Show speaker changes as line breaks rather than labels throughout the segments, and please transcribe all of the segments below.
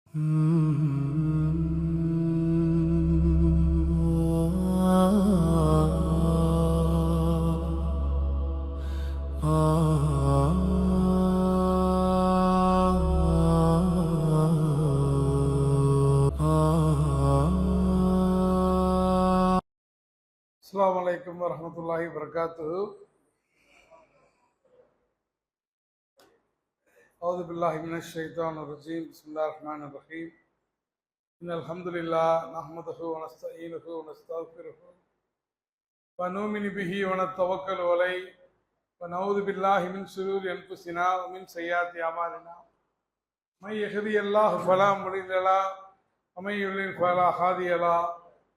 அஸ்ஸலாமு அலைக்கும் வரஹ்மத்துல்லாஹி வபரகாத்துஹு. அஊது பில்லாஹி மினஷ் ஷைத்தானிர் ரஜீம். பிஸ்மில்லாஹிர் ரஹ்மானிர் ரஹீம். இன்னல் ஹம்துலில்லாஹ் நஹ்மதுஹு வ நஸ்தஈனுஹு வ நஸ்தக்ஃபிருஹு வ நு'மினு பிஹி வ நத்தவக்கலு அலைஹி வ நஊது பில்லாஹி மின் ஷுரூரி அன்ஃபுஸினா வ மின் ஸய்யிஆத்தி அமாலினா. மை யஹ்தியல்லாஹு ஃபலா முடில்ல லஹு வ மை யுضلل ஃபலா ஹாதிய லஹு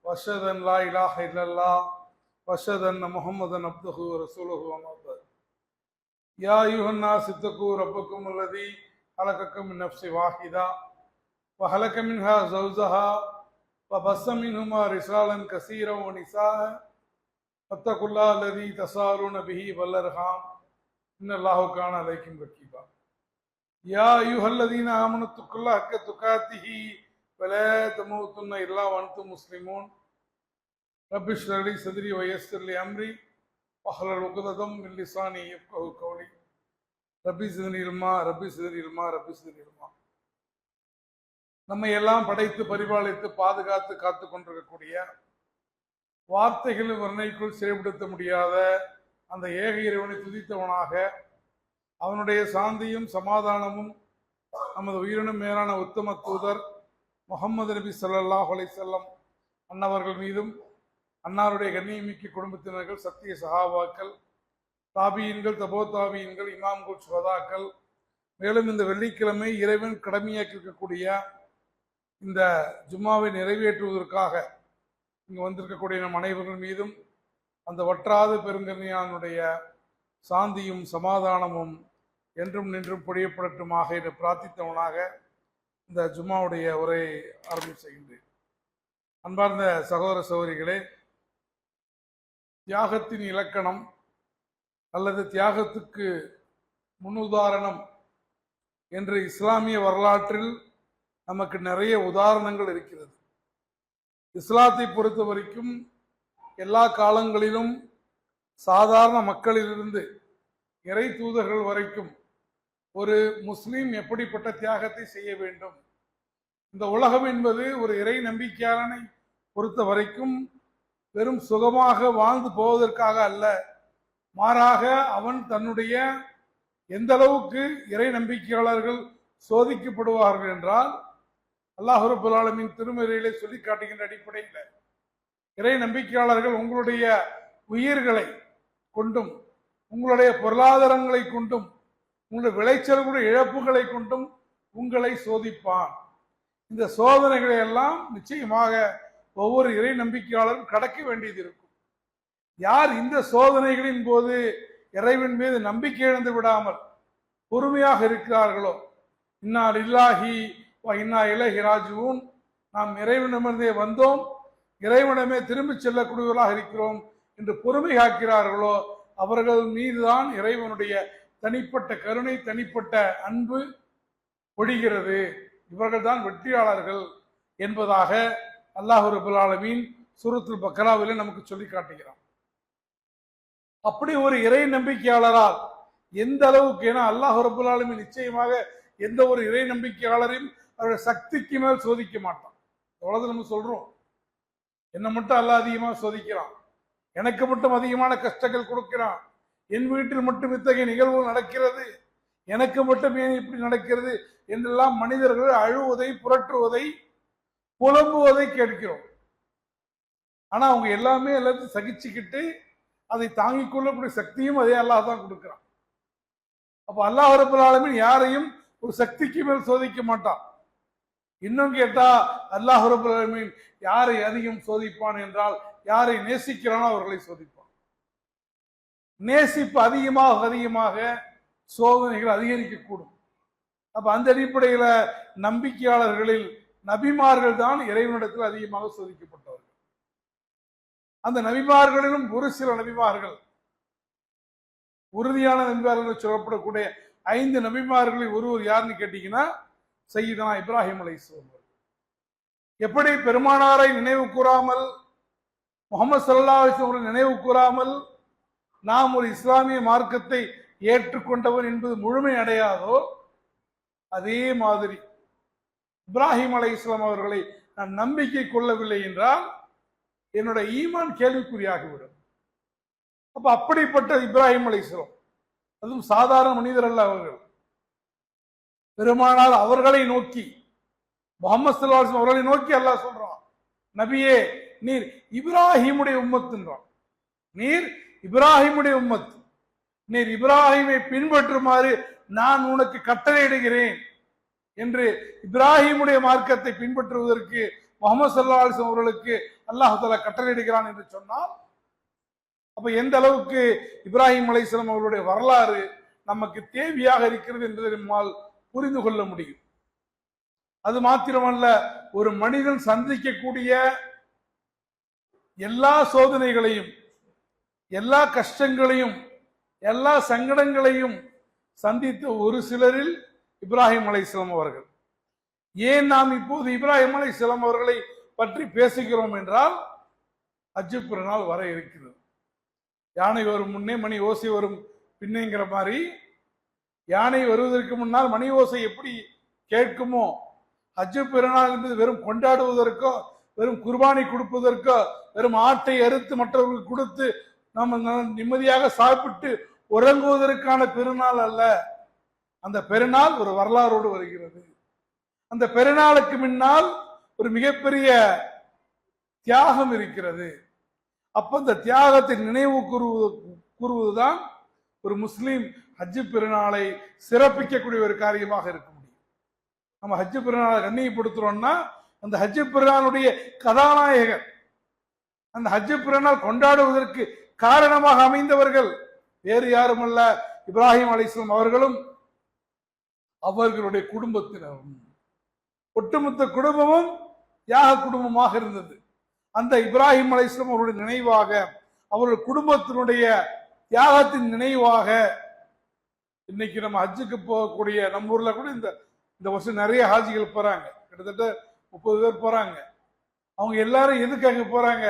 வ அஷ்ஹது அன் லா இலாஹ இல்லல்லாஹ் وأشهد أن محمدا عبده ورسوله أما بعد. يا أيها الناس اتقوا ربكم الذي خلقكم من نفس واحدة وخلق منها زوجها وبث منهما رجالا كثيرا ونساء فاتقوا الله الذي تساءلون به والأرحام إن الله كان عليكم رقيبا. يا أيها الذين آمنوا اتقوا الله حق تقاته ولا تموتن إلا وأنتم مسلمون. رب اشرح لي صدري ويسر لي امري واحلل عقدة من لساني يفقهوا قولي. ربي زدني علما ربي زدني علما ربي زدني علما. நம்மை எல்லாம் படைத்து பரிபாலித்து பாதுகாத்து காத்து கொண்டிருக்கக்கூடிய, வார்த்தைகளின் வர்ணைக்குள் சிறைப்படுத்த முடியாத அந்த ஏக இறைவனை துதித்தவனாக, அவனுடைய சாந்தியும் சமாதானமும் நமது உயிரினும் மேலான உத்தம தூதர் முஹம்மது நபி ஸல்லல்லாஹு அலைஹி வஸல்லம் அன்னவர்கள் மீதும், அன்னாருடைய கண்ணியமிக்க குடும்பத்தினர்கள், சத்திய சஹாபாக்கள், தாபியன்கள், தபோ தாபியன்கள், இமாம்கள், சுஹதாக்கள், மேலும் இந்த வெள்ளிக்கிழமை இறைவன் கடமையாக்கி இருக்கக்கூடிய இந்த ஜும்மாவை நிறைவேற்றுவதற்காக இங்கு வந்திருக்கக்கூடிய நம் அனைவர்கள் மீதும் அந்த வற்றாத பெருங்கருணையானுடைய சாந்தியும் சமாதானமும் என்றும் நின்றும் பொழியப்படட்டுமாக என்று பிரார்த்தித்தவனாக இந்த ஜும்மாவுடைய உரையை ஆரம்பம் செய்கின்றேன். அன்பார்ந்த சகோதர சகோதரிகளே, தியாகத்தின் இலக்கணம் அல்லது தியாகத்துக்கு முன்னுதாரணம் என்று இஸ்லாமிய வரலாற்றில் நமக்கு நிறைய உதாரணங்கள் இருக்கிறது. இஸ்லாத்தை பொறுத்த வரைக்கும் எல்லா காலங்களிலும் சாதாரண மக்களிலிருந்து இறை தூதர்கள் வரைக்கும் ஒரு முஸ்லீம் எப்படிப்பட்ட தியாகத்தை செய்ய வேண்டும், இந்த உலகம் என்பது ஒரு இறை நம்பிக்கையாளனை பொறுத்த வரைக்கும் வெறும் சுகமாக வாழ்ந்து போவதற்காக அல்ல, மாறாக அவன் தன்னுடைய எந்த அளவுக்கு இறை நம்பிக்கையாளர்கள் சோதிக்கப்படுவார்கள் என்றால், அல்லாஹ் ரப்பல் ஆலமீன் திருமறையிலே சொல்லி காட்டுகின்ற அடிப்படையில் இறை நம்பிக்கையாளர்கள் உங்களுடைய உயிர்களை கொண்டும், உங்களுடைய பொருளாதாரங்களை கொண்டும், உங்களுடைய விளைச்சல்களுடைய இழப்புகளை கொண்டும் உங்களை சோதிப்பான். இந்த சோதனைகளை எல்லாம் நிச்சயமாக ஒவ்வொரு இறை நம்பிக்கையாளரும் கடக்க வேண்டியது இருக்கும். யார் இந்த சோதனைகளின் போது இறைவன் மீது நம்பிக்கை இழந்து விடாமல் பொறுமையாக இருக்கிறார்களோ, இன்னா லில்லாஹி வ இன்னா இலைஹி ராஜிஊன், நாம் இறைவனிடமிருந்தே வந்தோம், இறைவனிடமே திரும்பிச் செல்லக்கூடியவர்களாக இருக்கிறோம் என்று பொறுமை காக்கிறார்களோ, அவர்கள் மீதுதான் இறைவனுடைய தனிப்பட்ட கருணை, தனிப்பட்ட அன்பு பொழிகிறது. இவர்கள் தான் வெற்றியாளர்கள் என்பதாக அல்லாஹ் ரப்பல் ஆலமீன் சூரத்துல் பக்ராவிலே நமக்கு சொல்லி காட்டுகிறான். அப்படி ஒரு இறை நம்பிக்கையாளரால் எந்த அளவுக்கு, ஏன்னா அல்லாஹ் ரப்பல் ஆலமீன் நிச்சயமாக எந்த ஒரு இறை நம்பிக்கையாளரையும் அவருடைய சக்திக்கு மேல் சோதிக்க மாட்டான். அவ்வளவு நம்ம சொல்றோம், என்னை மட்டும் அல்லாஹ் அதிகமாக சோதிக்கிறான், எனக்கு மட்டும் அதிகமான கஷ்டங்கள் கொடுக்கிறான், என் வீட்டில் மட்டும் இத்தகைய நிகழ்வு நடக்கிறது, எனக்கு மட்டும் ஏன் இப்படி நடக்கிறது என்றெல்லாம் மனிதர்கள் அழுவதை, புரட்டுவதை, புலம்புவதை கேட்கிறோம். ஆனா அவங்க எல்லாமே எல்லாத்தையும் சகிச்சுக்கிட்டு அதை தாங்கிக் கொள்ளக்கூடிய சக்தியும் அதே அல்லாஹ் தான் கொடுக்கிறான். அப்ப அல்லாஹ் ரப்பல் ஆலமீன் யாரையும் ஒரு சக்திக்கு மேல் சோதிக்க மாட்டான். இன்னும் கேட்டா அல்லாஹ் ரப்பல் ஆலமீன் யாரை அதிகம் சோதிப்பான் என்றால், யாரை நேசிக்கிறானோ அவர்களை சோதிப்பான். நேசிப்பு அதிகமாக அதிகமாக சோதனைகள் அதிகரிக்கக்கூடும். அப்ப அந்த அடிப்படையில நம்பிக்கையாளர்களில் நபிமார்கள் தான் இறைவனிடத்தில் அதிகமாக சோதிக்கப்பட்டவர்கள். அந்த நபிமார்களிலும் ஒரு சில நபிமார்கள், உறுதியான நபிமார்கள் சொல்லப்படக்கூடிய 5 நபிமார்களில் ஒருவர் யாருன்னு கேட்டீங்கன்னா சையீதனா இப்ராஹிம் அலைஹிஸ்ஸலாம். எப்படி பெருமானாரை நினைவு கூறாமல், முகமது ஸல்லல்லாஹு அலைஹி வஸல்லம் நினைவு கூறாமல் நாம் ஒரு இஸ்லாமிய மார்க்கத்தை ஏற்றுக்கொண்டவர் என்பது முழுமை அடையாதோ, அதே மாதிரி இப்ராஹிம் அலைஹிஸ்ஸலாம் அவர்களை நான் நம்பிக்கை கொள்ளவில்லை என்றால் என்னோட ஈமான் கேள்விக்குறியாகிவிடும். அப்ப அப்படிப்பட்ட இப்ராஹிம் அலைஹிஸ்ஸலாம், அதுவும் சாதாரண மனிதர் அல்ல அவர்கள். பெருமானால் அவர்களை நோக்கி, முகமது ஸல்லல்லாஹு அலைஹி வஸல்லம் அவர்களை நோக்கி அல்லாஹ் சொல்றான், நபியே நீர் இப்ராஹிமுடைய உம்மத்துன்றான். நீர் இப்ராஹிமுடைய உம்மத், நீர் இப்ராஹிமை பின்பற்றுமாறு நான் உனக்கு கட்டளையிடுகிறேன் என்று இப்ராஹிமுடைய மார்க்கத்தை பின்பற்றுவதற்கு முகமது ஸல்லல்லாஹு அலைஹி வஸல்லம் அவர்களுக்கு அல்லாஹ் தஆலா கட்டளையிடுகிறான் என்று சொன்னால், அப்ப எந்த அளவுக்கு இப்ராஹிம் அலைஹிஸ்ஸலாம் அவர்களுடைய வரலாறு நமக்கு தேவையாக இருக்கிறது என்பதை நம்மால் புரிந்து கொள்ள முடியும். அது மாத்திரமல்ல, ஒரு மனிதன் சந்திக்கக்கூடிய எல்லா சோதனைகளையும், எல்லா கஷ்டங்களையும், எல்லா சங்கடங்களையும் சந்தித்த ஒரு சிலரில் இப்ராஹிம் அலைஹிஸ்ஸலாம் அவர்கள். ஏன் நாம் இப்போது இப்ராஹிம் அலைஹிஸ்ஸலாம் அவர்களை பற்றி பேசுகிறோம் என்றால், ஹஜ்ஜு பெருநாள் வர இருக்கிறது. யானை வரும் முன்னே மணி ஓசை வரும் பின்னேங்கிற மாதிரி, யானை வருவதற்கு முன்னால் மணி ஓசை எப்படி கேட்குமோ, ஹஜ்ஜு பெருநாள் என்பது வெறும் கொண்டாடுவதற்கோ, வெறும் குர்பானி கொடுப்பதற்கோ, வெறும் ஆட்டை அறுத்து மற்றவர்களுக்கு கொடுத்து நம்ம நிம்மதியாக சாப்பிட்டு உறங்குவதற்கான பெருநாள் அல்ல. அந்த பெருநாள் ஒரு வரலாறோடு வருகிறது. அந்த பெருநாளுக்கு முன்னால் ஒரு மிகப்பெரிய தியாகம் இருக்கிறது. அப்ப அந்த தியாகத்தை நினைவு கூறுவதுதான் ஒரு முஸ்லீம் ஹஜ்ஜு பெருநாளை சிறப்பிக்கக்கூடிய ஒரு காரியமாக இருக்க முடியும். நம்ம ஹஜ்ஜு பெருநாளை கண்ணியப்படுத்துறோம்னா, அந்த ஹஜ்ஜு பெருநாளுடைய கதாநாயகர், அந்த ஹஜ்ஜு பெருநாள் கொண்டாடுவதற்கு காரணமாக அமைந்தவர்கள் வேறு யாரும் அல்ல, இப்ராஹிம் அலைஹிஸ்ஸலாம் அவர்களும் அவர்களுடைய குடும்பத்தினரும். ஒட்டுமொத்த குடும்பமும் தியாக குடும்பமாக இருந்தது. அந்த இப்ராஹிம் அலைஹிஸ்ஸலாம் அவருடைய நினைவாக, அவருடைய குடும்பத்தினுடைய தியாகத்தின் நினைவாக இன்னைக்கு நம்ம ஹஜ்ஜுக்கு போகக்கூடிய, நம்ம ஊர்ல கூட இந்த வருஷம் நிறைய ஹாஜிகள் போறாங்க, கிட்டத்தட்ட 30 பேர் போறாங்க. அவங்க எல்லாரும் எதுக்கு அங்க போறாங்க,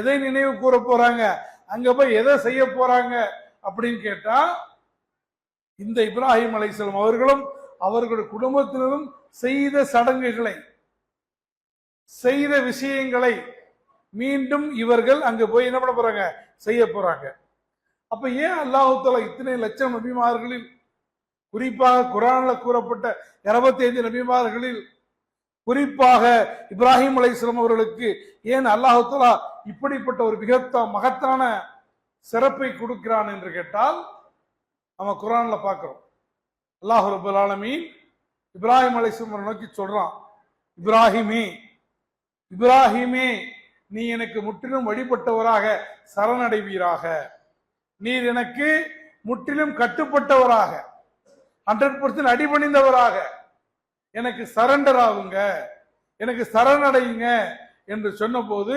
எதை நினைவு கூற போறாங்க, அங்க போய் எதை செய்ய போறாங்க அப்படின்னு கேட்டா, இந்த இப்ராஹிம் அலைஹிஸ்ஸலாம் அவர்களும் அவர்களுடைய குடும்பத்தினரும் செய்த சடங்குகளை, செய்த விஷயங்களை மீண்டும் இவர்கள் அங்க போய் என்ன பண்ண போறாங்க, செய்ய போறாங்க. அப்ப ஏன் அல்லாஹ் தஆலா இத்தனை லட்சம் நபிமார்களில், குறிப்பாக குர்ஆன்ல கூறப்பட்ட 25 நபிமார்களில் குறிப்பாக இப்ராஹிம் அலைஹிஸ்ஸலாம் அவர்களுக்கு ஏன் அல்லாஹ் தஆலா இப்படிப்பட்ட ஒரு மகத்தான சிறப்பை கொடுக்கிறான் என்று கேட்டால், நம்ம குர்ஆன்ல பார்க்கிறோம். அல்லாஹ் ரப்பல் ஆலமீன் இப்ராஹிம் அலைஹிஸ்ஸலாம் நோக்கி சொல்றான், இப்ராஹிமே, இப்ராஹிமே நீ எனக்கு முற்றிலும் வழிபட்டவராக சரணடைவீராக, நீர் எனக்கு முற்றிலும் கட்டுப்பட்டவராக, 100% அடிபணிந்தவராக எனக்கு சரண்டர் ஆகுங்க, எனக்கு சரணடையுங்க என்று சொன்ன போது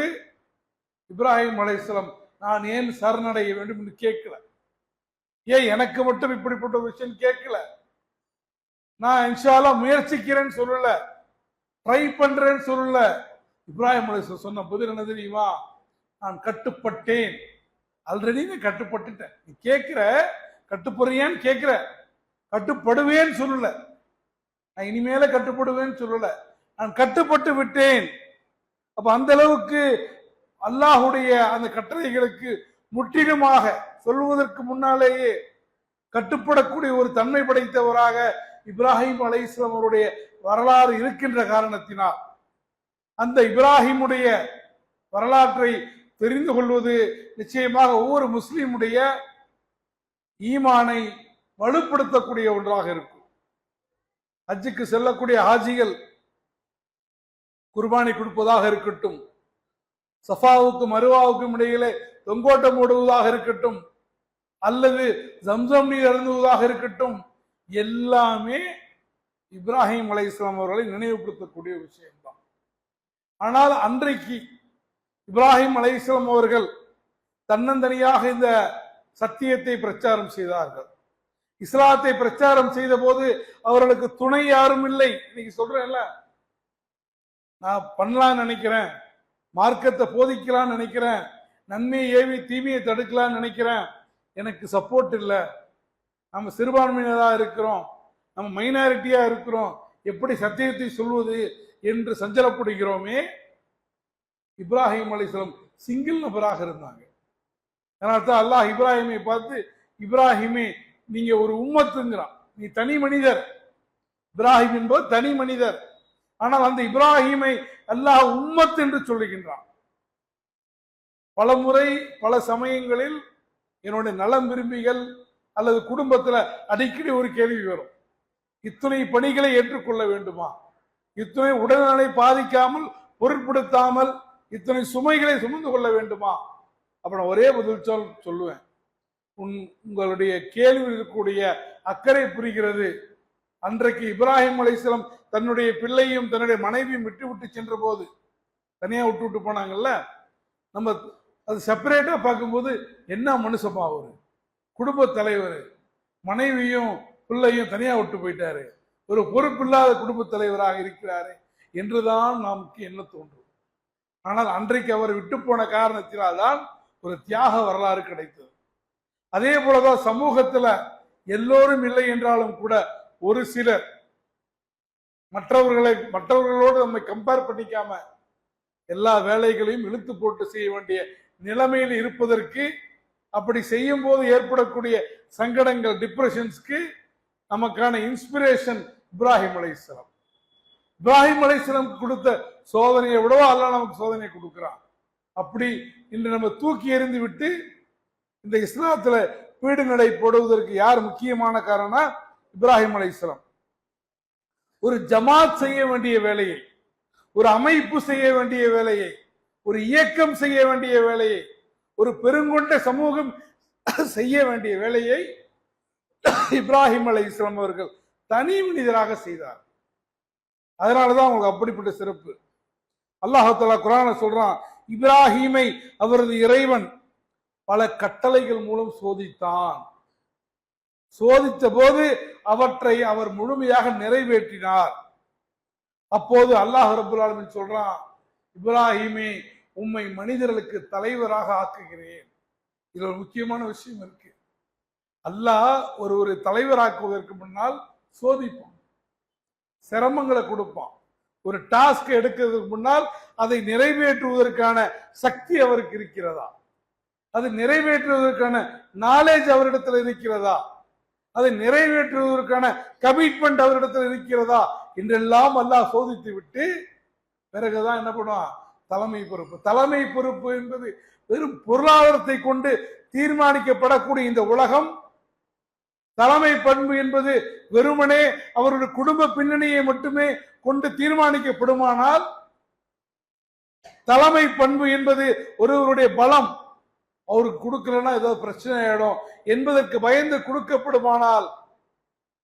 இப்ராஹிம் அலைஹிஸ்ஸலாம் நான் ஏன் சரணடைய வேண்டும் என்று கேட்கல. ஏன் எனக்கு மட்டும் இப்படிப்பட்ட விஷயம் கேட்கல. நான் இன்ஷா அல்லாஹ் முயற்சிக்கிறேன்னு சொல்லல, ட்ரை பண்றேன்னு சொல்லல. இப்ராஹிம் அலைஹிஸ்ஸலாம் சொன்ன பதில் என்ன தெரியுமா, நான் கட்டுப்பட்டேன். ஆல்ரெடி நீ கட்டுப்பட்டுட்டேன். நீ கேட்கிற கட்டுப்படுறியான்னு கேட்கிற, கட்டுப்படுவேன்னு சொல்லல. நான் இனிமேல கட்டுப்படுவேன்னு சொல்லல, நான் கட்டுப்பட்டு விட்டேன். அப்ப அந்த அளவுக்கு அல்லாஹுடைய அந்த கட்டளைகளுக்கு முற்றிலுமாக சொல்வதற்கு முன்னாலேயே கட்டுப்படக்கூடிய ஒரு தன்மை படைத்தவராக இப்ராஹிம் அலைஹிஸ்ஸலாம் அவருடைய வரலாறு இருக்கின்ற காரணத்தினால், அந்த இப்ராஹிமுடைய வரலாற்றை தெரிந்து கொள்வது நிச்சயமாக ஒவ்வொரு முஸ்லீமுடைய ஈமானை வலுப்படுத்தக்கூடிய ஒன்றாக இருக்கும். ஹஜ்ஜுக்கு செல்லக்கூடிய ஹாஜிகள் குர்பானி கொடுப்பதாக இருக்கட்டும், சஃபாவுக்கும் மருவாவுக்கும் இடையிலே தொங்கோட்டம் ஓடுவதாக இருக்கட்டும், அல்லது ஜம்சம் நீர் அருந்துவதாக இருக்கட்டும், எல்லாமே இப்ராஹிம் அலைஹிஸ்ஸலாம் அவர்களை நினைவுபடுத்தக்கூடிய விஷயம்தான். ஆனால் அன்றைக்கு இப்ராஹிம் அலைஹிஸ்ஸலாம் அவர்கள் தன்னந்தனியாக இந்த சத்தியத்தை பிரச்சாரம் செய்தார்கள். இஸ்லாத்தை பிரச்சாரம் செய்த போது அவர்களுக்கு துணை யாரும் இல்லை. இன்னைக்கு சொல்றேன்ல, நான் பண்ணலாம்னு நினைக்கிறேன், மார்க்கத்தை போதிக்கலாம்னு நினைக்கிறேன், நன்மையை ஏவி தீமையை தடுக்கலாம்னு நினைக்கிறேன், எனக்கு சப்போர்ட் இல்லை, நம்ம சிறுபான்மையினராக இருக்கிறோம், நம்ம மைனாரிட்டியா இருக்கிறோம், எப்படி சத்தியத்தை சொல்வது என்று சஞ்சலப்படுகிறோமே. இப்ராஹிம் அலைஹிஸ்ஸலாம் சிங்கிள் நபராக இருந்தாங்க. அதனால்தான் அல்லாஹ் இப்ராஹிமை பார்த்து, இப்ராஹிமே நீங்க ஒரு உம்மத்துங்கிறான், நீ தனி மனிதர். இப்ராஹிம் என்பது தனி மனிதர். ஆனால் அந்த இப்ராஹிமை அல்லாஹ் உம்மத் என்று சொல்லுகின்றான். பல முறை பல சமயங்களில் என்னுடைய நலம் விரும்பிகள் அல்லது குடும்பத்தில் அடிக்கடி ஒரு கேள்வி வரும், இத்துணை பணிகளை ஏற்றுக்கொள்ள வேண்டுமா, இத்துணை உடல்நலை பாதிக்காமல் பொருட்படுத்தாமல் இத்தனை சுமைகளை சுமந்து கொள்ள வேண்டுமா? அப்ப நான் ஒரே பதில் சொல்லுவேன், உங்களுடைய கேள்வி இருக்கக்கூடிய அக்கறை புரிகிறது. அன்றைக்கு இப்ராஹிம் அலைஹிஸ்ஸலாம் தன்னுடைய பிள்ளையும் தன்னுடைய மனைவியும் விட்டு சென்ற போது, தனியா விட்டு போனாங்கல்ல, நம்ம அது செப்பரேட்டா பார்க்கும்போது என்ன மனுஷமா அவரு, குடும்ப தலைவர், மனைவியும் பிள்ளையும் தனியா விட்டு போயிட்டாரு, ஒரு பொறுப்பில்லாத குடும்ப தலைவராக இருக்கிறாரு என்றுதான் நமக்கு என்ன தோன்றும். ஆனால் அன்றைக்கு அவர் விட்டு போன காரணத்தினால் தான் ஒரு தியாக வரலாறு கிடைத்தது. அதே போலதான் சமூகத்துல எல்லோரும் இல்லை என்றாலும் கூட ஒரு சிலர் மற்றவர்களோடு நம்மை கம்பேர் பண்ணிக்காம எல்லா வேலைகளையும் இழுத்து போட்டு செய்ய வேண்டிய நிலைமையில் இருப்பதற்கு, அப்படி செய்யும் போது ஏற்படக்கூடிய சங்கடங்கள், டிப்ரெஷன்ஸ்க்கு நமக்கான இன்ஸ்பிரேஷன் இப்ராஹிம் அலைஹிஸ்ஸலாம். இப்ராஹிம் அலைஹிஸ்ஸலாம் கொடுத்த சோதனையை விடவோ அல்லாஹ் நமக்கு சோதனை கொடுக்கிறான். அப்படி இன்று நம்ம தூக்கி எறிந்து விட்டு இந்த இஸ்லாத்துல பீடு நடை போடுவதற்கு யார் முக்கியமான காரணம்? இப்ராஹிம் அலைஹிஸ்ஸலாம். ஒரு ஜமாத் செய்ய வேண்டிய வேலையை, ஒரு அமைப்பு செய்ய வேண்டிய வேலையை, ஒரு இயக்கம் செய்ய வேண்டிய வேலையை, ஒரு பெருங்கொண்ட சமூகம் செய்ய வேண்டிய வேலையை இப்ராஹிம் அலைஹிஸ்ஸலாம் அவர்கள் தனி மனிதராக செய்தார். அதனாலதான் அவங்களுக்கு அப்படிப்பட்ட சிறப்பு. அல்லாஹ் தஆலா குர்ஆன்ல சொல்றான், இப்ராஹீமை அவரது இறைவன் பல கட்டளைகள் மூலம் சோதித்தான். சோதித்த போது அவற்றை அவர் முழுமையாக நிறைவேற்றினார். அப்போது அல்லாஹ் ரப்பல் ஆலமீன் சொல்றான், இப்ராஹீமே உம்மை மனிதர்களுக்கு தலைவராக ஆக்குகிறேன். இதுல ஒரு முக்கியமான விஷயம் இருக்கு. அல்லாஹ் ஒரு தலைவராக்குவதற்கு முன்னால் சோதிப்பான், சிரமங்களை கொடுப்பான். ஒரு டாஸ்க் எடுக்கிறதுக்கு முன்னால் அதை நிறைவேற்றுவதற்கான சக்தி அவருக்கு இருக்கிறதா, அதை நிறைவேற்றுவதற்கான நாலேஜ் அவரிடத்தில் இருக்கிறதா, அதை நிறைவேற்றுவதற்கான கமிட்மெண்ட் அவரிடத்தில் இருக்கிறதா என்றெல்லாம் அல்லாஹ் சோதித்து விட்டு பிறகுதான் என்ன பண்ணுவான்? தலைமை பொறுப்பு. தலைமை பொறுப்பு என்பது வெறும் பொருளாதாரத்தை கொண்டு தீர்மானிக்கப்படக்கூடிய இந்த உலகம், தலைமை பண்பு என்பது வெறுமனே அவருடைய குடும்ப பின்னணியை மட்டுமே கொண்டு தீர்மானிக்கப்படுமானால், தலைமை பண்பு என்பது ஒருவருடைய பலம், அவருக்கு கொடுக்கலன்னா ஏதாவது பிரச்சனை ஆயிடும் என்பதற்கு பயந்து கொடுக்கப்படுமானால்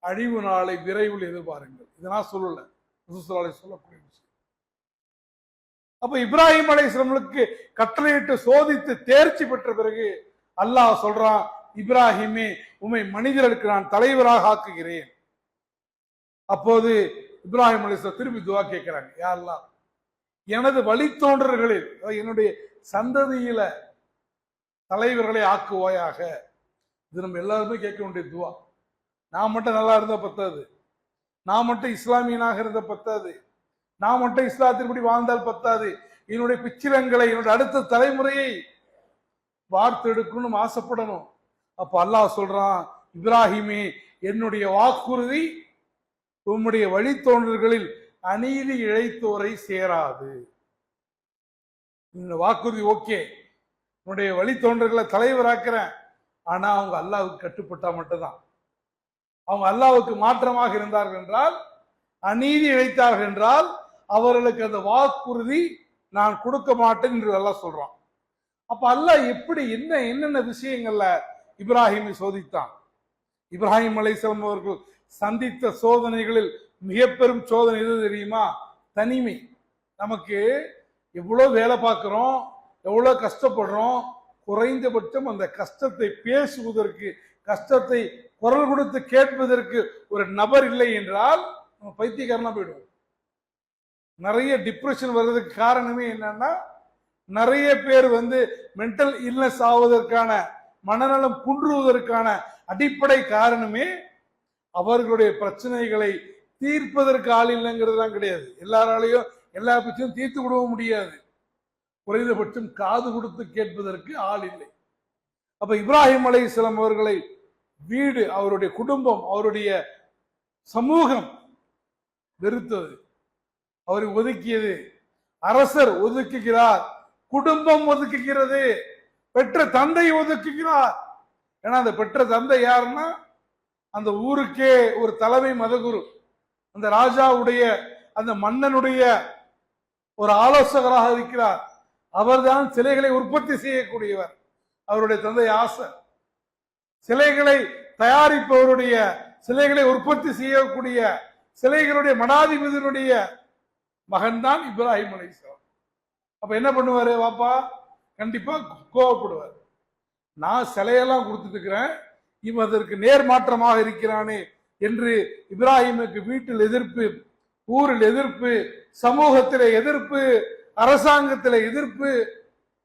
அழிவு நாளை விரைவில் எதிர்பாருங்கள். இதனால் சொல்லல, சொல்லக்கூடிய விஷயம். அப்ப இப்ராஹிம் அலைஹிஸ்ஸலாமுக்கு கட்டளையிட்டு சோதித்து தேர்ச்சி பெற்ற பிறகு அல்லாஹ் சொல்றான், இப்ராஹிமே உம்மை மனிதர்களுக்கு நான் தலைவராக ஆக்குகிறேன். அப்போது இப்ராஹிம் அலைஹிஸ்ஸலாம் திரும்பி துஆ கேட்கிறாங்க, யா அல்லாஹ் எனது வழித்தோன்றர்களில், என்னுடைய சந்ததியில தலைவர்களை ஆக்குவாயாக. இது நம்ம எல்லாருமே கேட்க வேண்டிய துவா. நான் மட்டும் நல்லா இருந்தா பத்தாது, நான் மட்டும் இஸ்லாமியனாக இருந்த பத்தாது, நான் மட்டும் இஸ்லாத்தின்படி வாழ்ந்தால் பத்தாது, என்னுடைய பிச்சிரங்களை, என்னுடைய அடுத்த தலைமுறையை வார்த்தெடுக்கணும், ஆசைப்படணும். அப்ப அல்லாஹ் சொல்றான், இப்ராஹிமே என்னுடைய வாக்குறுதி உம்முடைய வழித்தோன்றர்களில் அநீதி இழைத்தோரை சேராது. இந்த வாக்குறுதி ஓகே, உன்னுடைய வழித்தோன்றர்களை தலைவராக்கிறேன், ஆனா அவங்க அல்லாஹ்வுக்கு கட்டுப்பட்டா மட்டும்தான். அவங்க அல்லாஹ்வுக்கு மாற்றமாக இருந்தார்கள் என்றால், அநீதி இழைத்தார்கள் என்றால் அவர்களுக்கு அந்த வாக்குறுதி நான் கொடுக்க மாட்டேன் என்று அல்லாஹ் சொல்றான். அப்ப அல்லாஹ் எப்படி என்னென்ன விஷயங்கள்ல இப்ராஹிமை சோதித்தான்? இப்ராஹிம் அலைஹிஸ்ஸலாம் அவர்கள் சந்தித்த சோதனைகளில் மிக பெரும் சோதனை எது தெரியுமா? தனிமை. நமக்கு எவ்வளவு வேலை பார்க்கிறோம், எவ்வளவு கஷ்டப்படுறோம், குறைந்தபட்சம் அந்த கஷ்டத்தை பேசுவதற்கு, கஷ்டத்தை குரல் கொடுத்து கேட்பதற்கு ஒரு நபர் இல்லை என்றால் நம்ம பைத்தியக்காரனா போயிடுவோம். நிறைய டிப்ரெஷன் வர்றதுக்கு காரணமே என்னன்னா, நிறைய பேர் மென்டல் இல்னஸ் ஆவதற்கான, மனநலம் குன்றுவதற்கான அடிப்படை காரணமே அவர்களுடைய பிரச்சனைகளை தீர்ப்பதற்கு ஆள் இல்லைங்கிறது தான் கிடையாது. எல்லாராலையும் எல்லா பிரச்சனையும் தீர்த்து விடவும் முடியாது. குறைந்தபட்சம் காது கொடுத்து கேட்பதற்கு ஆள் இல்லை. அப்ப இப்ராஹிம் அலைஹிஸ்ஸலாம் அவர்களை வீடு, அவருடைய குடும்பம், அவருடைய சமூகம் வெறுத்தது, அவரை ஒதுக்கியது. அரசர் ஒதுக்குகிறார், குடும்பம் ஒதுக்குகிறது, பெற்ற தந்தை ஒதுக்குகிறார். ஏன்னா அந்த பெற்ற தந்தை யாருன்னா அந்த ஊருக்கே ஒரு தலைமை மதகுரு, அந்த ராஜாவுடைய, அந்த மன்னனுடைய ஒரு ஆலோசகராக இருக்கிறார். அவர்தான் சிலைகளை உற்பத்தி செய்யக்கூடியவர். அவருடைய தந்தை ஆசர். சிலைகளை தயாரிப்பவருடைய, சிலைகளை உற்பத்தி செய்யக்கூடிய சிலைகளுடைய மடாதிபதியினுடைய மகன்தான் இப்ராஹிம் அலைஹிஸ்ஸலாம். அப்ப என்ன பண்ணுவாரு? வாப்பா கண்டிப்பா கோவப்படுவார். நான் சிலையெல்லாம் கொடுத்துட்டு இருக்கிறேன், இவன் அதற்கு நேர்மாற்றமாக இருக்கிறானே என்று இப்ராஹிமுக்கு வீட்டில் எதிர்ப்பு, ஊரில் எதிர்ப்பு, சமூகத்திலே எதிர்ப்பு, அரசாங்கத்திலே எதிர்ப்பு.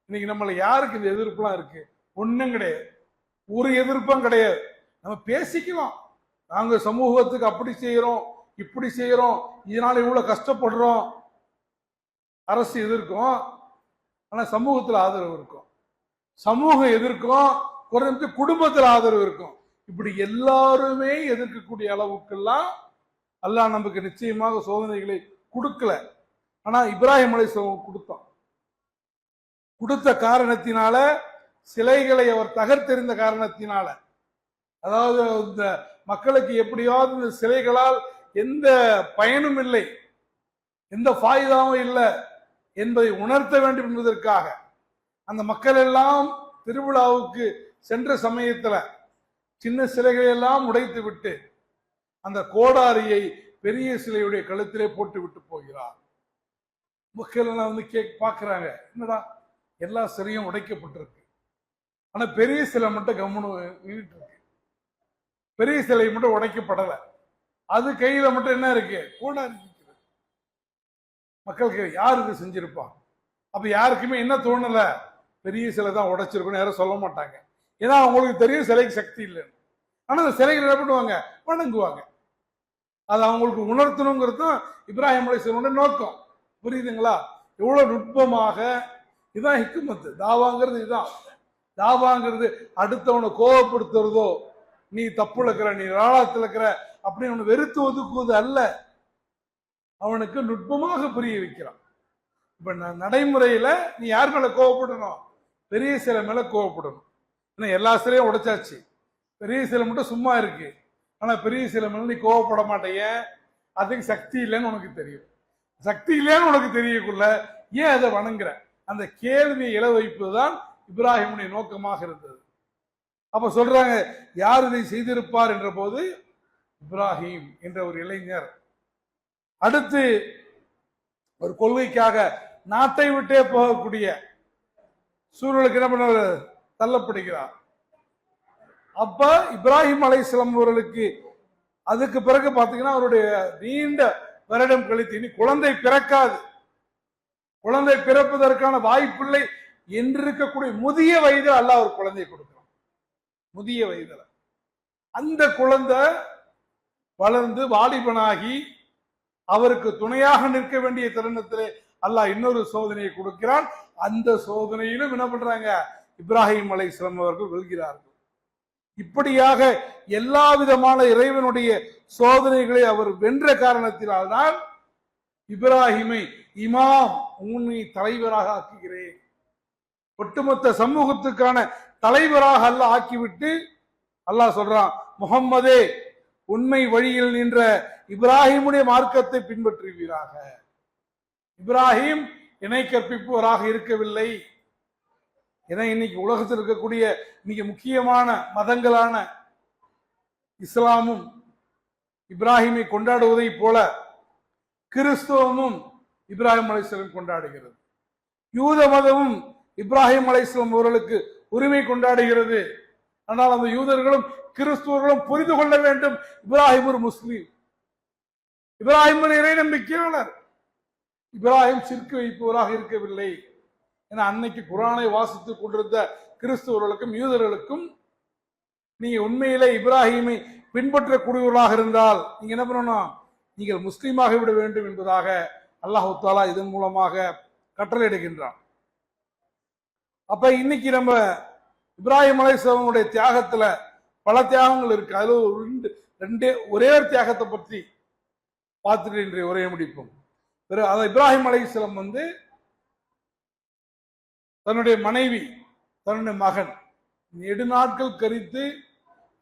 இன்னைக்கு நம்மள யாருக்கு இந்த எதிர்ப்புலாம் இருக்கு? ஒண்ணும் கிடையாது, ஒரு எதிர்ப்பும் கிடையாது. நம்ம பேசிக்கலாம், நாங்க சமூகத்துக்கு அப்படி செய்யறோம், இப்படி செய்யறோம், இதனால இவ்வளவு கஷ்டப்படுறோம். அரசு எதிர்க்கும், ஆனா சமூகத்தில் ஆதரவு இருக்கும். சமூகம் எதிர்க்கும், குறைஞ்ச குடும்பத்தில் ஆதரவு இருக்கும். இப்படி எல்லாருமே எதிர்க்கக்கூடிய அளவுக்கெல்லாம் அல்லாஹ் நமக்கு நிச்சயமாக சோதனைகளை கொடுக்கல. ஆனா இப்ராஹிம் அலைஹிஸ்ஸலாம் கொடுத்தான். கொடுத்த காரணத்தினால, சிலைகளை அவர் தகர்த்தெறிந்த காரணத்தினால, அதாவது இந்த மக்களுக்கு எப்படியாவது இந்த சிலைகளால் எந்த பயனும் இல்லை, எந்த ஃபாயிதாவும் இல்லை என்பதை உணர்த்த வேண்டும் என்பதற்காக அந்த மக்கள் எல்லாம் திருவிழாவுக்கு சென்ற சமயத்துல சின்ன சிலைகளை எல்லாம் உடைத்து விட்டு அந்த கோடாரியை பெரிய சிலையுடைய கழுத்திலே போட்டு விட்டு போகிறார். மக்கள் எல்லாம் பார்க்கிறாங்க, என்னடா எல்லா சிலையும் உடைக்கப்பட்டிருக்கு, ஆனா பெரிய சிலை மட்டும் கம்முன்னு நின்றுட்டு இருக்கு. பெரிய சிலை மட்டும் உடைக்கப்படல, அது கையில மட்டும் என்ன இருக்கு? கோடாரி இருக்குது. மக்களுக்கு யார் இது செஞ்சிருப்பான்? அப்ப யாருக்குமே என்ன தோணல? பெரிய சிலை தான் உடைச்சிருக்கணும் யாரும் சொல்ல மாட்டாங்க. ஏன்னா அவங்களுக்கு தெரியும் சிலைக்கு சக்தி இல்லைன்னு. ஆனா அந்த சிலைகள் என்ன பண்ணுவாங்க? வணங்குவாங்க. அது அவங்களுக்கு உணர்த்தணுங்கிறது இப்ராஹிம் அலைஹிஸ்ஸலாமுடைய நோக்கம். புரியுதுங்களா? எவ்வளவு நுட்பமாக. இதுதான் ஹிக்மத்து. தாவாங்கிறது இதுதான். தாவாங்கிறது அடுத்தவனை கோபப்படுத்துறதோ, நீ தப்புல இருக்கிற, நீ ராளாத்துல இருக்கிற அப்படின்னு அவனை வெறுத்து ஒதுக்குவது அல்ல, அவனுக்கு நுட்பமாக புரிய வைக்கிறான். இப்ப நடைமுறையில நீ யார் மேல கோவப்படணும்? பெரிய சிலை மேல கோவப்படணும். ஏன்னா எல்லா சிலையும் உடைச்சாச்சு, பெரிய சிலை மட்டும் சும்மா இருக்கு. ஆனா பெரிய சிலை மேல நீ கோவப்பட மாட்டேய, அதுக்கு சக்தி இல்லைன்னு உனக்கு தெரியும். சக்தி இல்லைன்னு உனக்கு தெரியக்குள்ள ஏன் அதை வணங்குற? அந்த கேள்வியை இழ வைப்பதுதான் இப்ராஹிமுடைய நோக்கமாக இருந்தது. அப்ப சொல்றாங்க, யார் இதை செய்திருப்பார் என்ற போது இப்ராஹிம் என்ற ஒரு இளைஞர் அடுத்து ஒரு கொள்கைக்காக நாட்டை விட்டே போகக்கூடிய சூழலுக்கு என்ன பண்ண தள்ளப்படுகிறார். அப்ப இப்ராஹிம் அலைஹிஸ்ஸலாம் அவர்களுக்கு அதுக்கு பிறகு பாத்தீங்கன்னா அவருடைய நீண்ட வருடம் கழித்து இனி குழந்தை பிறக்காது, குழந்தை பிறப்பதற்கான வாய்ப்பில்லை என்று இருக்கக்கூடிய முதிய வயதில் அல்லாஹ் ஒரு குழந்தை கொடுக்கிறான். முதிய வயதுல அந்த குழந்தை வளர்ந்து வாலிபனாகி அவருக்கு துணையாக நிற்க வேண்டிய தருணத்திலே அல்லாஹ் இன்னொரு சோதனையை கொடுக்கிறான். அந்த சோதனையிலும் என்ன பண்றாங்க? இப்ராஹிம் அலைஹிஸ்ஸலாம் அவர்கள் வெல்கிறார்கள். இப்படியாக எல்லா விதமான இறைவனுடைய சோதனைகளை அவர் வென்ற காரணத்தினால்தான் இப்ராஹிமை இமாம், உன்னை தலைவராக ஆக்குகிறேன், ஒட்டுமொத்த சமூகத்துக்கான தலைவராக அல்லாஹ் ஆக்கிவிட்டு அல்லாஹ் சொல்றான், முஹம்மதே உண்மை வழியில் நின்ற இப்ராஹிமுடைய மார்க்கத்தை பின்பற்றுவீராக. இப்ராஹிம் இணை கற்பிப்பவராக இருக்கவில்லை. ஏன்னா இன்னைக்கு உலகத்தில் இருக்கக்கூடிய மிக முக்கியமான மதங்களான இஸ்லாமும் இப்ராஹிமை கொண்டாடுவதை போல கிறிஸ்துவமும் இப்ராஹிம் அலைஹிஸ்ஸலாம் கொண்டாடுகிறது. யூத மதமும் இப்ராஹிம் அலைஹிஸ்ஸலாம் அவர்களுக்கு உரிமை கொண்டாடுகிறது. ஆனால் அந்த யூதர்களும் கிறிஸ்துவர்களும் புரிந்து கொள்ள வேண்டும், இப்ராஹிம் ஒரு முஸ்லீம், இப்ராஹிம் ஒரு இறை நம்பிக்கையாளர், இப்ராஹிம் சிற்கு வைப்பவராக இருக்கவில்லை. ஏன்னா அன்னைக்கு குரானை வாசித்துக் கொண்டிருந்த கிறிஸ்துவர்களுக்கும் யூதர்களுக்கும் நீங்க உண்மையிலே இப்ராஹிமை பின்பற்றக்கூடியவர்களாக இருந்தால் நீங்க என்ன பண்ணணும், நீங்கள் முஸ்லீமாக விட வேண்டும் என்பதாக அல்லாஹு தாலா இதன் மூலமாக கட்டளையிடுகின்றான். அப்ப இன்னைக்கு நம்ம இப்ராஹிம் அலைஹிஸ்ஸலாமுடைய தியாகத்துல பல தியாகங்கள் இருக்கு. அதுல ரெண்டே ஒரே ஒரு தியாகத்தை பற்றி பார்த்துட்டு இன்றைய உரையை முடிப்போம். இப்ராஹிம் அலைஹிஸ்ஸலாம் தன்னுடைய மனைவி, தன்னுடைய மகன் நெடுநாட்கள் கழித்து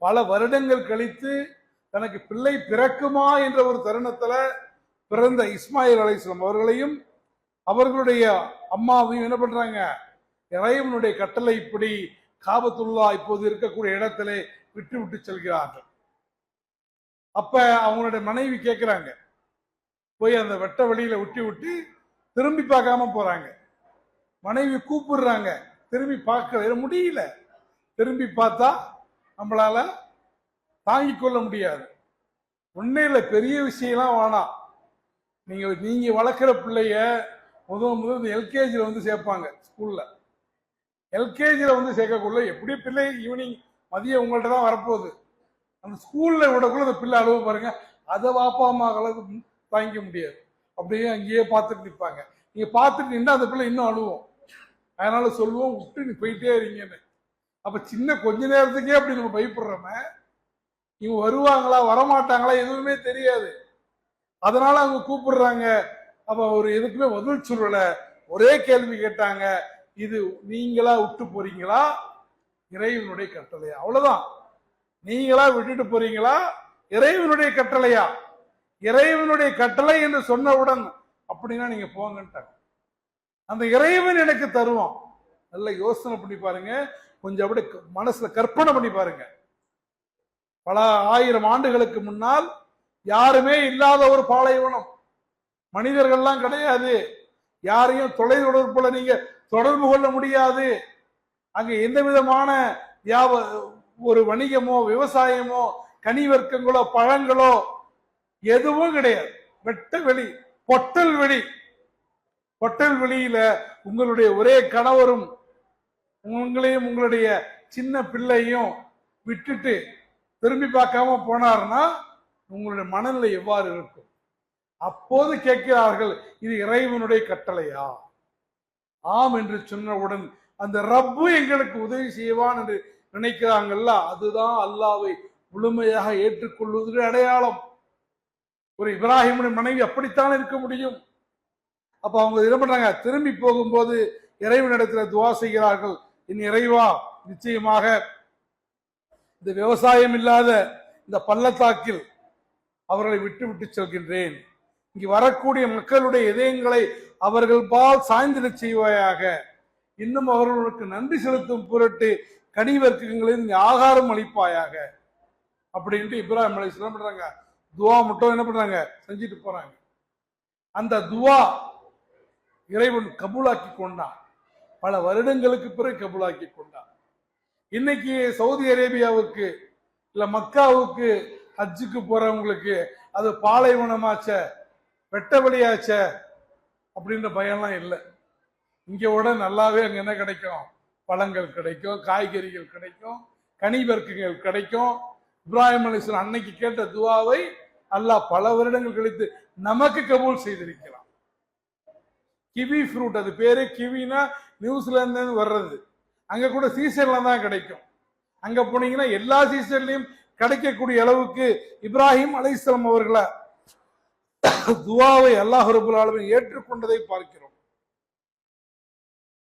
பல வருடங்கள் கழித்து தனக்கு பிள்ளை பிறக்குமா என்ற ஒரு தருணத்துல பிறந்த இஸ்மாயில் அலைஹிஸ்ஸலாம் அவர்களையும் அவர்களுடைய அம்மாவையும் என்ன பண்றாங்க, இறைவனுடைய கட்டளை இப்படி காபத்துல்லா இப்போது இருக்கக்கூடிய இடத்திலே விட்டு விட்டு செல்கிறார்கள். அப்ப அவங்களுடைய மனைவி கேட்கிறாங்க, போய் அந்த வெட்ட வழியில விட்டு திரும்பி பார்க்காம போறாங்க. மனைவி கூப்பிடுறாங்க, திரும்பி பார்க்க முடியல. திரும்பி பார்த்தா நம்மளால தாங்கிக் கொள்ள முடியாது. உண்மையில பெரிய விஷயம்லாம் வேணாம். நீங்க வளர்க்குற பிள்ளைய முதல் எல்கேஜியில் சேர்ப்பாங்க ஸ்கூல்ல. எல்கேஜியில் சேர்க்கக்குள்ள எப்படி பிள்ளை ஈவினிங் மதியம் உங்கள்கிட்ட தான் வரப்போகுது. அந்த ஸ்கூல்ல விடக்குள்ள அந்த பிள்ளை அழுவ பாருங்க, அதை வாப்பா அம்மா அளவுக்கு தாங்கிக்க முடியாது. அப்படியே அங்கேயே பார்த்துட்டு நிற்பாங்க. நீங்க பார்த்துட்டு நின்று அந்த பிள்ளை இன்னும் அழுவோம். அதனால சொல்லுவோம், விட்டு நீ போயிட்டே இருங்கன்னு. அப்ப சின்ன கொஞ்ச நேரத்துக்கே அப்படி நம்ம பயப்படுறோம, இவங்க வருவாங்களா வரமாட்டாங்களா எதுவுமே தெரியாது. அதனால அவங்க கூப்பிடுறாங்க. அப்ப ஒரு எதுக்குமே பதில் சொல்லல, ஒரே கேள்வி கேட்டாங்க, இது நீங்களா விட்டு போறீங்களா இறைவனுடைய கட்டளையா? அவ்வளவுதான். நீங்களா விட்டுட்டு போறீங்களா இறைவனுடைய கட்டளையா? இறைவனுடைய கட்டளை என்று சொன்னவுடன் அப்படின்னா நீங்க போங்கன்ட்டாங்க. அந்த இறைவன் எனக்கு தருவான். நல்ல யோசனை பண்ணி பாருங்க, கொஞ்சம் அப்படி மனசுல கற்பனை பண்ணி பாருங்க. பல ஆயிரம் ஆண்டுகளுக்கு முன்னால் யாருமே இல்லாத ஒரு பாலைவனம், மனிதர்கள்லாம் கிடையாது, யாரையும் தொலைத்தொடர்புல நீங்க தொடர்பு கொள்ள முடியாது. அங்க எந்த விதமான ஒரு வணிகமோ விவசாயமோ கனி வர்க்கங்களோ பழங்களோ எதுவும் கிடையாது. வெட்ட வெளி, பொட்டல் வெளி. பொட்டல் வெளியில உங்களுடைய ஒரே கணவரும் உங்களையும் உங்களுடைய சின்ன பிள்ளையும் விட்டுட்டு திரும்பி பார்க்காம போனார்னா உங்களுடைய மனநிலை எவ்வாறு இருக்கும்? அப்போது கேட்கிறார்கள், இது இறைவனுடைய கட்டளையா? ஆம் என்று சொன்னவுடன் அந்த ரப்பு எங்களுக்கு உதவி செய்வான் என்று நினைக்கிறாங்கல்ல, அதுதான் அல்லாவை முழுமையாக ஏற்றுக்கொள்வதற்கு அடையாளம். ஒரு இப்ராஹிமுடைய மனைவி அப்படித்தான் இருக்க முடியும். அப்ப அவங்க என்ன பண்றாங்க, திரும்பி போகும்போது இறைவனிடத்துல துவா செய்கிறார்கள், என் இறைவா, நிச்சயமாக இந்த விவசாயம் இல்லாத இந்த பள்ளத்தாக்கில் அவர்களை விட்டு விட்டு செல்கின்றேன். இங்கு வரக்கூடிய மக்களுடைய இதயங்களை அவர்கள் பால் சாய்ந்திட செய்வாயாக. இன்னும் அவர்களுக்கு நன்றி செலுத்தும் பொருட்டு கனி வர்க்கங்களின் ஆகாரம் அளிப்பாயாக அப்படின்ட்டு இப்ராஹிம் அலைஹிஸ்ஸலாம் பண்றாங்க. துவா மட்டும் என்ன பண்றாங்க, செஞ்சுட்டு போறாங்க. அந்த துவா இறைவன் கபூலாக்கி கொண்டான். பல வருடங்களுக்கு பிறகு கபூலாக்கி கொண்டான். இன்னைக்கு சவுதி அரேபியாவுக்கு இல்ல மக்காவுக்கு ஹஜ்ஜுக்கு போறவங்களுக்கு அது பாலைவனமாச்ச வெட்ட வெளியாச்ச அப்படின்ற பயம்லாம் இல்லை. இங்க விட நல்லாவே அங்க என்ன கிடைக்கும், பழங்கள் கிடைக்கும், காய்கறிகள் கிடைக்கும், கனி வர்க்கங்கள் கிடைக்கும். இப்ராஹிம் அலைஹிஸ்ஸலாம் அன்னைக்கு கேட்ட துவாவை அல்லாஹ் பல வருடங்கள் கழித்து நமக்கு கபூல் செய்திருக்கிறான். கிவி ஃப்ரூட், அது பேரு கிவினா நியூசிலாந்து வர்றது. அங்க கூட சீசன்ல தான் கிடைக்கும். அங்க போனீங்கன்னா எல்லா சீசன்லயும் கிடைக்கக்கூடிய அளவுக்கு இப்ராஹிம் அலைஹிஸ்ஸலாம் அவர்களை துவாவை அல்லாஹ் ரப்பல் ஆலமீன் ஏற்றுக்கொண்டதை பார்க்கிறோம்.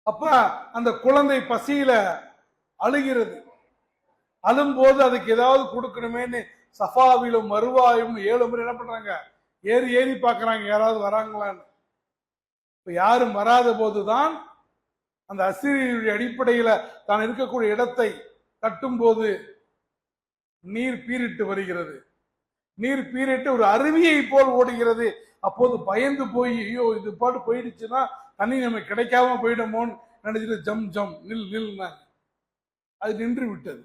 அப்ப அந்த குழந்தை பசியில அழுகிறது. அழும்போது அதுக்கு ஏதாவது கொடுக்கணுமேன்னு சஃபாவிலும் மருவாயும் 7 முறை என்ன பண்றாங்க, ஏறி ஏறி பாக்குறாங்க யாராவது வராங்களான்னு. இப்ப யாரும் வராத போதுதான் அந்த அசிரியருடைய அடிப்படையில தான் இருக்கக்கூடிய இடத்தை கட்டும் போது நீர் பீரிட்டு வருகிறது. நீர் பீரிட்டு ஒரு அருவியை போல் ஓடுகிறது. அப்போது பயந்து போய், ஐயோ இது பாட்டு போயிடுச்சுன்னா தண்ணி நமக்கு கிடைக்காம போயிடுமோன்னு நினைச்சிட்டு ஜம் ஜம் நில் நில், அது நின்று விட்டது.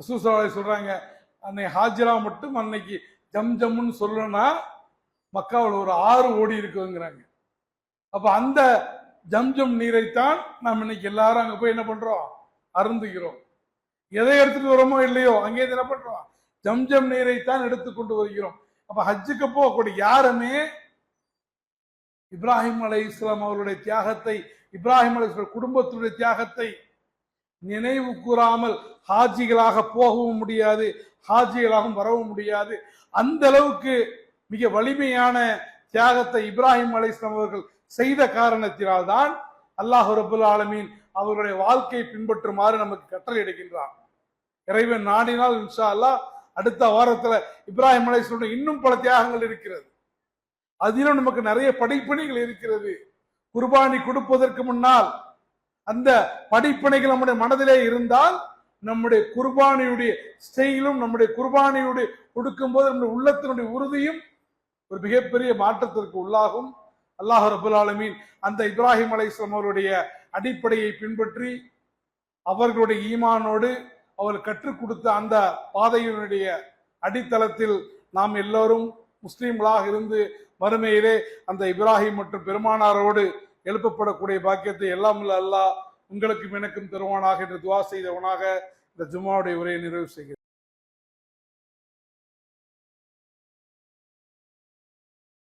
ரசூலுல்லாஹி சொல்றாங்க, அன்னை ஹாஜிரா மட்டும் அன்னைக்கு ஜம்ஜம்னு சொல்லணும்னா மக்காவில் ஒரு ஆறு ஓடி இருக்குங்கிறாங்க. அப்ப அந்த ஜம்ஜம் நீரைத்தான் நாம் இன்னைக்கு எல்லாரும் அங்க போய் என்ன பண்றோம், அருந்துகிறோம். எதை எடுத்துட்டு வரோமோ இல்லையோ அங்கே என்ன பண்றோம், ஜம்ஜம் நீரைத்தான் எடுத்து கொண்டு வருகிறோம். அப்ப ஹஜ்ஜுக்கு போகக்கூடிய யாருமே இப்ராஹிம் அலைஹிஸ்ஸலாம் அவருடைய தியாகத்தை, இப்ராஹிம் அலைஹிஸ்ஸலாம் குடும்பத்துடைய தியாகத்தை நினைவு கூறாமல் ஹாஜிகளாக போகவும் முடியாது, ஹாஜிகளாகவும் வரவும் முடியாது. அந்த அளவுக்கு மிக வலிமையான தியாகத்தை இப்ராஹிம் அலைஹிஸ்ஸலாம் அவர்கள் செய்த காரணத்தினால் தான் அல்லாஹ் ரப்பல் ஆலமீன் அவர்களுடைய வாழ்க்கையை பின்பற்றுமாறு நமக்கு கட்டளை எடுக்கின்றான். இறைவன் நாடினால் இன்ஷா அல்லாஹ் அடுத்த வாரத்துல இப்ராஹிம் அலைஹிஸ்ஸலாம் இன்னும் பல தியாகங்கள் இருக்கிறது. அதிலும் நமக்கு நிறைய படிப்பினைகள் இருக்கிறது. குர்பானி கொடுப்பதற்கு முன்னால் அந்த படிப்பினைகள் நம்முடைய மனதிலே இருந்தால் நம்முடைய குர்பானியுடைய ஸ்டைலும், நம்முடைய குர்பானியுடைய கொடுக்கும் போது நம்முடைய உள்ளத்தினுடைய உறுதியும் ஒரு மிகப்பெரிய மாற்றத்திற்கு உள்ளாகும். அல்லாஹ் ரப்பல் ஆலமீன் அந்த இப்ராஹிம் அலைஹிஸ்ஸலாம் அவருடைய அடிப்படையை பின்பற்றி அவர்களுடைய ஈமானோடு அவர் கற்றுக் கொடுத்த அந்த பாதையினுடைய அடித்தளத்தில் நாம் எல்லோரும் முஸ்லிம்களாக இருந்து மறுமையிலே அந்த இப்ராஹிம் மற்றும் பெருமானாரோடு எழுப்பப்படக்கூடிய பாக்கியத்தை எல்லாம் அல்லாஹ் உங்களுக்கும் எனக்கும் தருவானாக என்று துவா செய்தவனாக இந்த ஜும்மாவுடைய உரையை நிறைவு செய்கிறேன்.